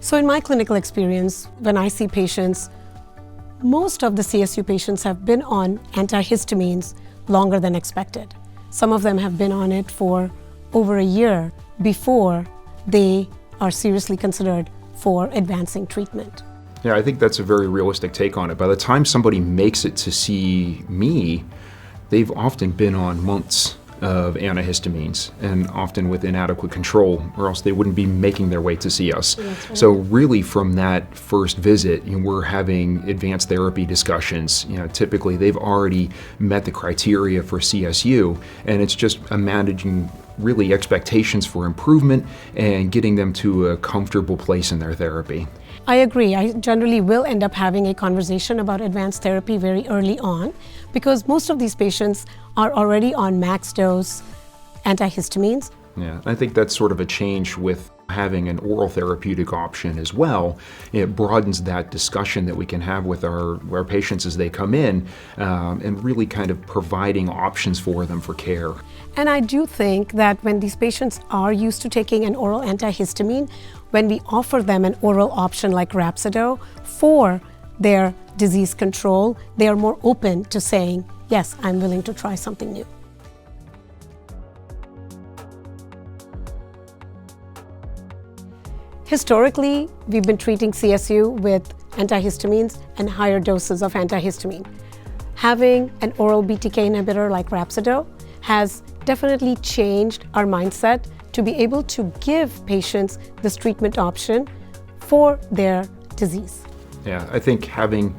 So in my clinical experience, when I see patients, most of the CSU patients have been on antihistamines longer than expected. Some of them have been on it for over a year before they are seriously considered for advancing treatment. Yeah, I think that's a very realistic take on it. By the time somebody makes it to see me, they've often been on months of antihistamines and often with inadequate control, or else they wouldn't be making their way to see us. Right. So really from that first visit, we're having advanced therapy discussions. Typically they've already met the criteria for CSU, and it's just managing really expectations for improvement and getting them to a comfortable place in their therapy. I agree. I generally will end up having a conversation about advanced therapy very early on because most of these patients are already on max dose antihistamines. Yeah, I think that's sort of a change with having an oral therapeutic option as well. It broadens that discussion that we can have with our patients as they come in and really kind of providing options for them for care. And I do think that when these patients are used to taking an oral antihistamine, when we offer them an oral option like RHAPSIDO for their disease control, they are more open to saying, yes, I'm willing to try something new. Historically, we've been treating CSU with antihistamines and higher doses of antihistamine. Having an oral BTK inhibitor like RHAPSIDO has definitely changed our mindset to be able to give patients this treatment option for their disease. Yeah, I think having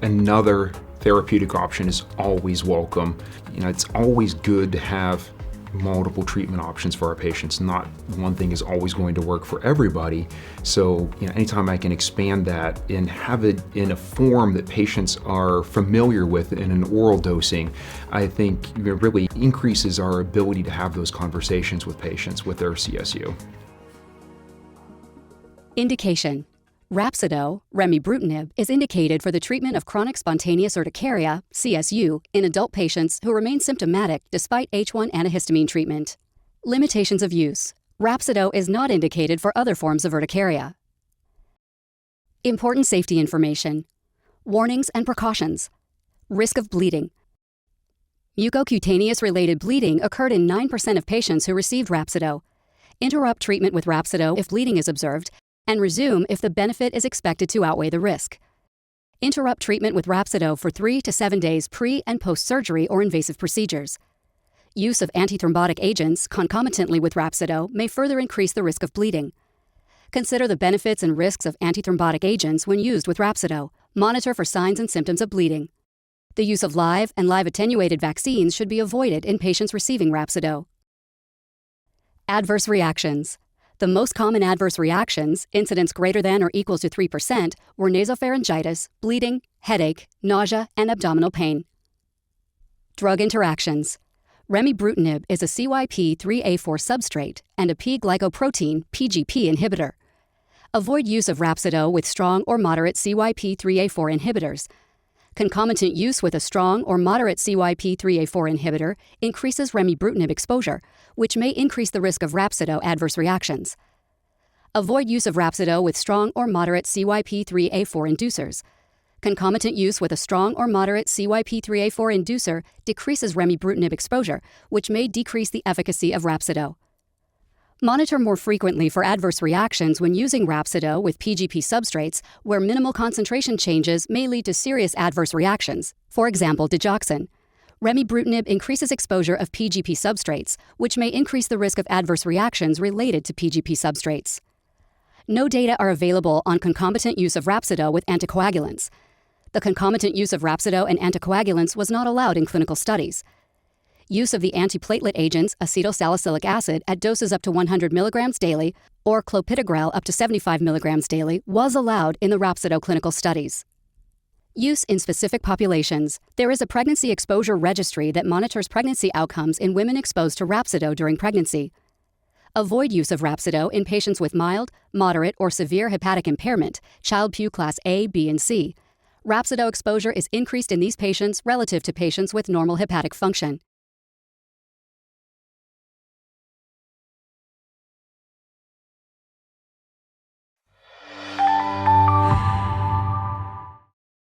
another therapeutic option is always welcome. It's always good to have multiple treatment options for our patients. Not one thing is always going to work for everybody. So, anytime I can expand that and have it in a form that patients are familiar with in an oral dosing, I think it really increases our ability to have those conversations with patients with their CSU. Indication. RHAPSIDO, remibrutinib, is indicated for the treatment of chronic spontaneous urticaria, CSU, in adult patients who remain symptomatic despite H1 antihistamine treatment. Limitations of use. RHAPSIDO is not indicated for other forms of urticaria. Important safety information. Warnings and precautions. Risk of bleeding. Mucocutaneous-related bleeding occurred in 9% of patients who received RHAPSIDO. Interrupt treatment with RHAPSIDO if bleeding is observed, and resume if the benefit is expected to outweigh the risk. Interrupt treatment with RHAPSIDO for 3 to 7 days pre- and post-surgery or invasive procedures. Use of antithrombotic agents concomitantly with RHAPSIDO may further increase the risk of bleeding. Consider the benefits and risks of antithrombotic agents when used with RHAPSIDO. Monitor for signs and symptoms of bleeding. The use of live and live-attenuated vaccines should be avoided in patients receiving RHAPSIDO. Adverse reactions. The most common adverse reactions, incidence greater than or equal to 3%, were nasopharyngitis, bleeding, headache, nausea, and abdominal pain. Drug interactions. Remibrutinib is a CYP3A4 substrate and a P-glycoprotein (PGP) inhibitor. Avoid use of RHAPSIDO with strong or moderate CYP3A4 inhibitors. Concomitant use with a strong or moderate CYP3A4 inhibitor increases remibrutinib exposure, which may increase the risk of RHAPSIDO adverse reactions. Avoid use of RHAPSIDO with strong or moderate CYP3A4 inducers. Concomitant use with a strong or moderate CYP3A4 inducer decreases remibrutinib exposure, which may decrease the efficacy of RHAPSIDO. Monitor more frequently for adverse reactions when using RHAPSIDO with PGP substrates where minimal concentration changes may lead to serious adverse reactions, for example, digoxin. Remibrutinib increases exposure of PGP substrates, which may increase the risk of adverse reactions related to PGP substrates. No data are available on concomitant use of RHAPSIDO with anticoagulants. The concomitant use of RHAPSIDO and anticoagulants was not allowed in clinical studies. Use of the antiplatelet agents acetylsalicylic acid at doses up to 100 mg daily or clopidogrel up to 75 mg daily was allowed in the RHAPSIDO clinical studies. Use in specific populations. There is a pregnancy exposure registry that monitors pregnancy outcomes in women exposed to RHAPSIDO during pregnancy. Avoid use of RHAPSIDO in patients with mild, moderate, or severe hepatic impairment, Child-Pugh class A, B, and C. RHAPSIDO exposure is increased in these patients relative to patients with normal hepatic function.